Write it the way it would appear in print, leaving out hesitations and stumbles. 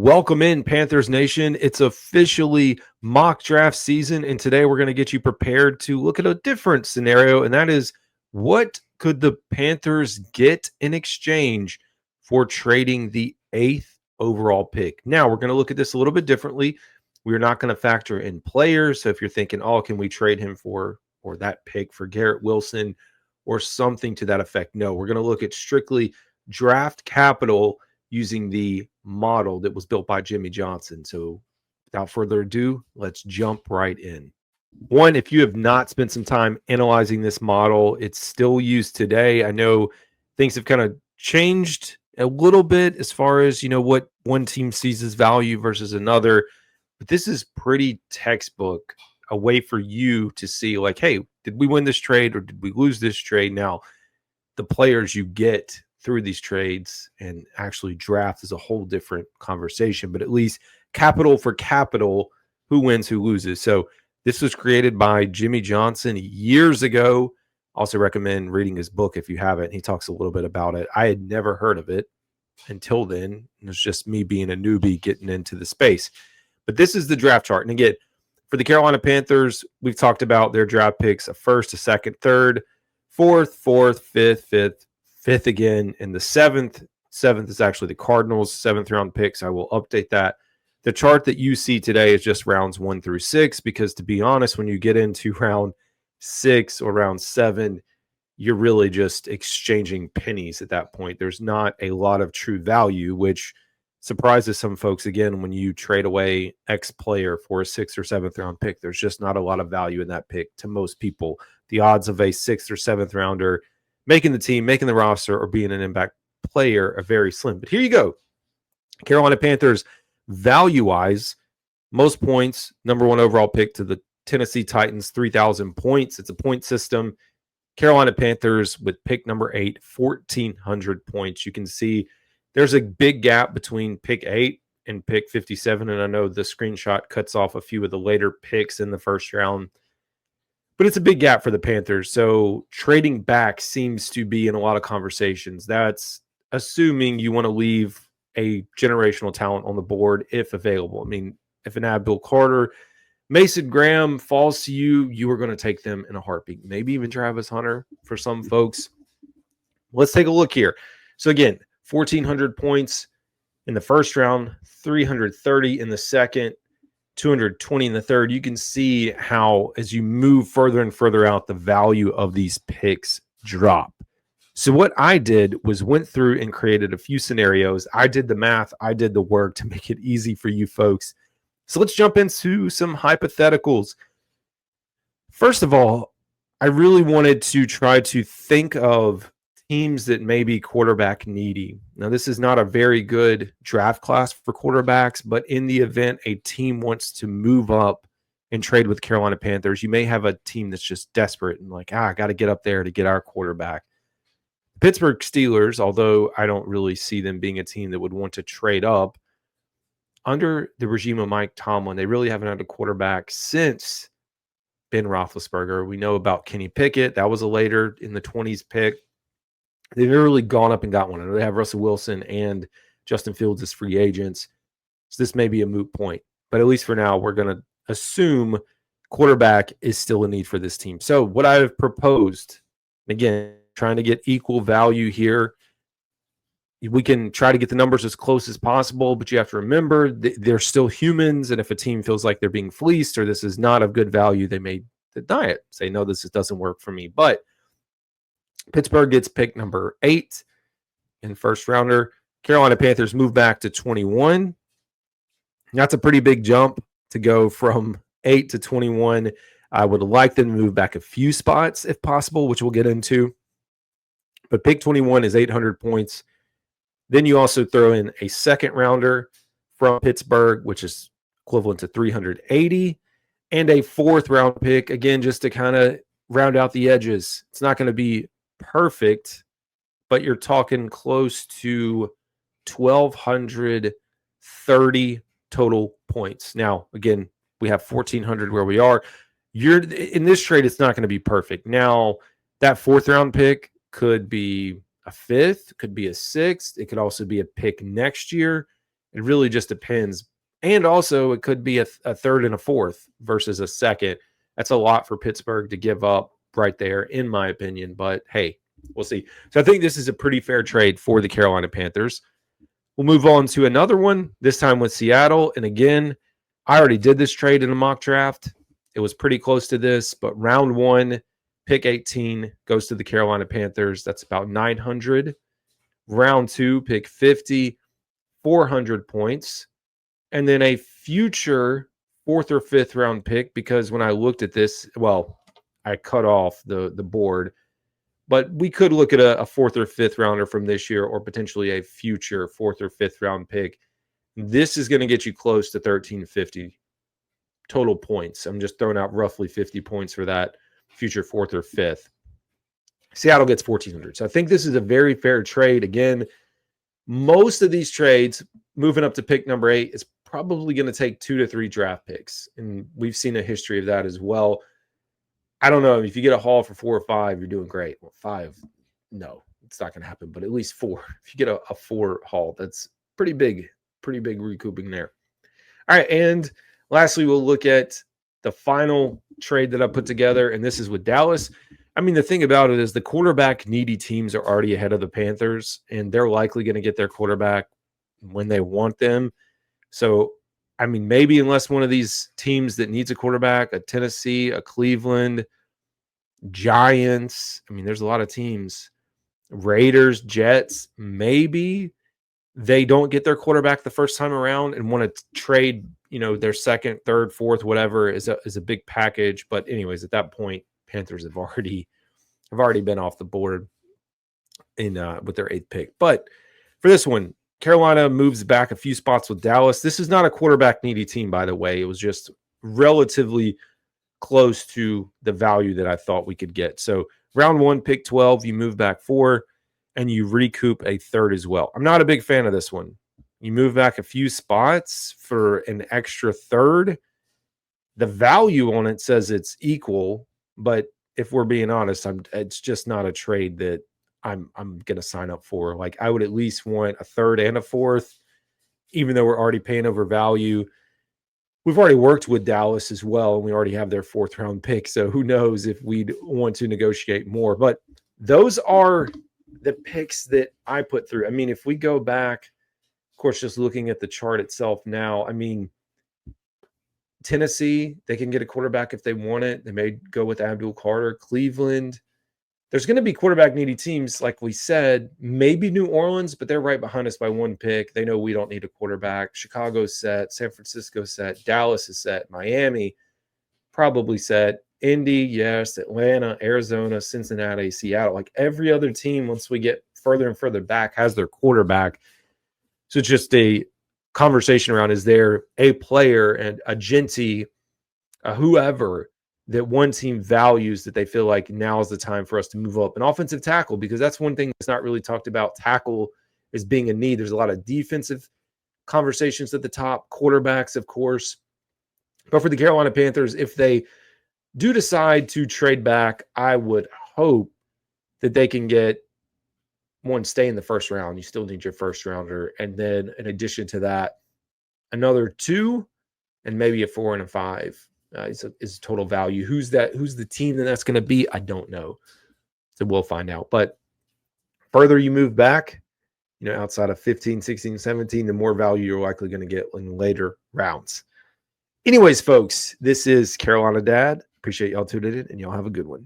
Welcome in, Panthers Nation. It's officially mock draft season, and today we're going to get you prepared to look at a different scenario, and that is what could the Panthers get in exchange for trading the 8th overall pick? Now, we're going to look at this a little bit differently. We're not going to factor in players. So if you're thinking, oh, can we trade him for or that pick for Garrett Wilson or something to that effect? No, we're going to look at strictly draft capital using the model that was built by Jimmy Johnson. So without further ado, let's jump right in. One, if you have not spent some time analyzing this model, it's still used today. I know things have kind of changed a little bit as far as, what one team sees as value versus another. But this is pretty textbook, a way for you to see like, hey, did we win this trade or did we lose this trade? Now, the players you get through these trades and actually draft is a whole different conversation, but at least capital for capital, who wins, who loses. So this was created by Jimmy Johnson years ago. Also recommend reading his book if you haven't. He talks a little bit about it. I had never heard of it until then. It was just me being a newbie getting into the space. But this is the draft chart. And again, for the Carolina Panthers, we've talked about their draft picks: a first, a second, third, fourth, fifth again, and the seventh is actually the Cardinals' 7th round picks. I will update that. The chart that you see today is just rounds 1 through 6, because to be honest, when you get into round 6 or round 7, you're really just exchanging pennies at that point. There's not a lot of true value, which surprises some folks. Again, when you trade away X player for a 6th or 7th round pick, there's just not a lot of value in that pick to most people. The odds of a 6th or 7th rounder making the team, making the roster, or being an impact player are very slim. But here you go. Carolina Panthers, value-wise, most points, number 1 overall pick to the Tennessee Titans, 3,000 points. It's a point system. Carolina Panthers with pick number 8, 1,400 points. You can see there's a big gap between pick 8 and pick 57, and I know the screenshot cuts off a few of the later picks in the first round. But it's a big gap for the Panthers. So trading back seems to be in a lot of conversations. That's assuming you want to leave a generational talent on the board if available. I mean, if an Abdul Carter, Mason Graham falls to you, you are going to take them in a heartbeat. Maybe even Travis Hunter for some folks. Let's take a look here. So again, 1,400 points in the first round, 330 in the second, 220 in the third. You can see how as you move further and further out, the value of these picks drop. So what I did was went through and created a few scenarios. I did the math. I did the work to make it easy for you folks. So let's jump into some hypotheticals. First of all, I really wanted to try to think of teams that may be quarterback needy. Now, this is not a very good draft class for quarterbacks, but in the event a team wants to move up and trade with Carolina Panthers, you may have a team that's just desperate and like, I got to get up there to get our quarterback. Pittsburgh Steelers, although I don't really see them being a team that would want to trade up, under the regime of Mike Tomlin, they really haven't had a quarterback since Ben Roethlisberger. We know about Kenny Pickett. That was a later in the 20s pick. They've never really gone up and got one. I know they have Russell Wilson and Justin Fields as free agents. So this may be a moot point. But at least for now, we're going to assume quarterback is still a need for this team. So what I have proposed, again, trying to get equal value here. We can try to get the numbers as close as possible, but you have to remember they're still humans. And if a team feels like they're being fleeced or this is not of good value, they may deny it. Say, no, this doesn't work for me. But Pittsburgh gets pick number 8 in first rounder. Carolina Panthers move back to 21. That's a pretty big jump to go from 8 to 21. I would like them to move back a few spots if possible, which we'll get into. But pick 21 is 800 points. Then you also throw in a second rounder from Pittsburgh, which is equivalent to 380, and a 4th round pick, again, just to kind of round out the edges. It's not going to be perfect, but you're talking close to 1,230 total points. Now, again, we have 1,400 where we are. You're in this trade, it's not going to be perfect. Now, that 4th round pick could be a 5th, could be a 6th. It could also be a pick next year. It really just depends. And also, it could be a third and a fourth versus a second. That's a lot for Pittsburgh to give up right there, in my opinion. But hey, we'll see. So I think this is a pretty fair trade for the Carolina Panthers. We'll move on to another one, this time with Seattle. And again, I already did this trade in a mock draft. It was pretty close to this, but round 1, pick 18 goes to the Carolina Panthers. That's about 900. Round 2, pick 50, 400 points. And then a future 4th or 5th round pick, because when I looked at this, well, I cut off the board, but we could look at a 4th or 5th rounder from this year, or potentially a future 4th or 5th round pick. This is going to get you close to 1350 total points. I'm just throwing out roughly 50 points for that future 4th or 5th. Seattle gets 1,400. So I think this is a very fair trade. Again, most of these trades moving up to pick number 8 is probably going to take 2 to 3 draft picks. And we've seen a history of that as well. I don't know. If you get a haul for 4 or 5, you're doing great. Well, 5, no, it's not going to happen, but at least 4. If you get a 4 haul, that's pretty big recouping there. All right. And lastly, we'll look at the final trade that I put together, and this is with Dallas. I mean, the thing about it is the quarterback needy teams are already ahead of the Panthers, and they're likely going to get their quarterback when they want them. So, I mean, maybe unless one of these teams that needs a quarterback, a Tennessee, a Cleveland, Giants, I mean, there's a lot of teams, Raiders, Jets, maybe they don't get their quarterback the first time around and want to trade, their second, third, fourth, whatever is a big package. But anyways, at that point, Panthers have already been off the board in with their 8th pick. But for this one, Carolina moves back a few spots with Dallas. This is not a quarterback needy team, by the way. It was just relatively close to the value that I thought we could get. So round 1, pick 12, you move back 4, and you recoup a 3rd as well. I'm not a big fan of this one. You move back a few spots for an extra 3rd. The value on it says it's equal, but if we're being honest, it's just not a trade that I'm going to sign up for. Like, I would at least want a 3rd and a 4th, even though we're already paying over value. We've already worked with Dallas as well, and we already have their 4th round pick. So who knows if we'd want to negotiate more. But those are the picks that I put through. I mean, if we go back, of course, just looking at the chart itself now, I mean, Tennessee, they can get a quarterback if they want it. They may go with Abdul Carter. Cleveland, there's going to be quarterback needy teams, like we said. Maybe New Orleans, but they're right behind us by 1 pick. They know we don't need a quarterback. Chicago's set. San Francisco's set. Dallas is set. Miami probably set. Indy, yes. Atlanta, Arizona, Cincinnati, Seattle. Like every other team, once we get further and further back, has their quarterback. So it's just a conversation around, is there a player and a Genty, whoever, that one team values that they feel like now is the time for us to move up. An offensive tackle, because that's one thing that's not really talked about. Tackle is being a need. There's a lot of defensive conversations at the top. Quarterbacks, of course. But for the Carolina Panthers, if they do decide to trade back, I would hope that they can get one, stay in the first round. You still need your first rounder. And then in addition to that, another 2 and maybe a 4 and a 5 is total value. Who's the team that's going to be? I don't know. So we'll find out. But further you move back, outside of 15, 16, 17, the more value you're likely going to get in later rounds. Anyways, folks, this is Carolina Dad. Appreciate y'all tuning in, and y'all have a good one.